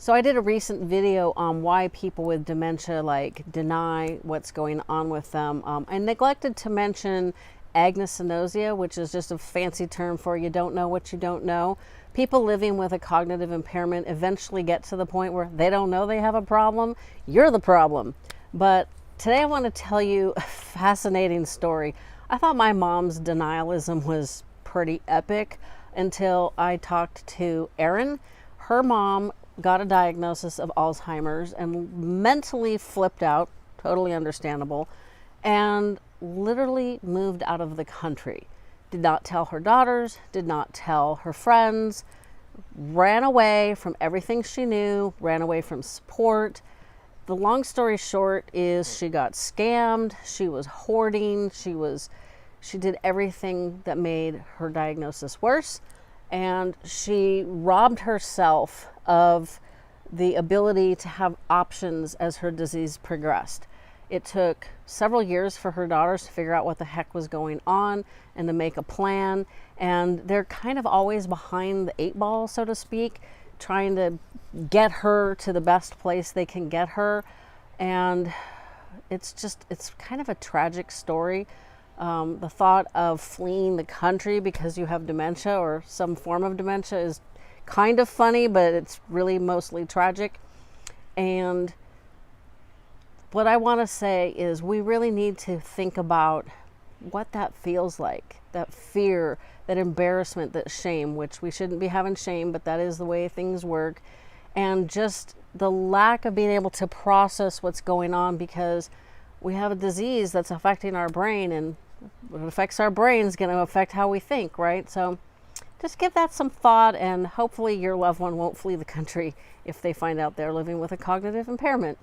So I did a recent video on why people with dementia deny what's going on with them. I neglected to mention agnosia, which is just a fancy term for you don't know what you don't know. People living with a cognitive impairment eventually get to the point where they don't know they have a problem. You're the problem. But today I want to tell you a fascinating story. I thought my mom's denialism was pretty epic until I talked to Erin. Her mom got a diagnosis of Alzheimer's and mentally flipped out, totally understandable, and literally moved out of the country. Did not tell her daughters, did not tell her friends, ran away from everything she knew, ran away from support. The long story short is she got scammed, she was hoarding, she did everything that made her diagnosis worse, and she robbed herself of the ability to have options as her disease progressed. It took several years for her daughters to figure out what the heck was going on and to make a plan, and they're kind of always behind the eight ball, so to speak, trying to get her to the best place they can get her. And it's kind of a tragic story. The thought of fleeing the country because you have dementia or some form of dementia is kind of funny, but it's really mostly tragic. And what I want to say is we really need to think about what that feels like, that fear, that embarrassment, that shame, which we shouldn't be having shame, but that is the way things work. And just the lack of being able to process what's going on because we have a disease that's affecting our brain, and what affects our brain is going to affect how we think, right? So just give that some thought, and hopefully your loved one won't flee the country if they find out they're living with a cognitive impairment.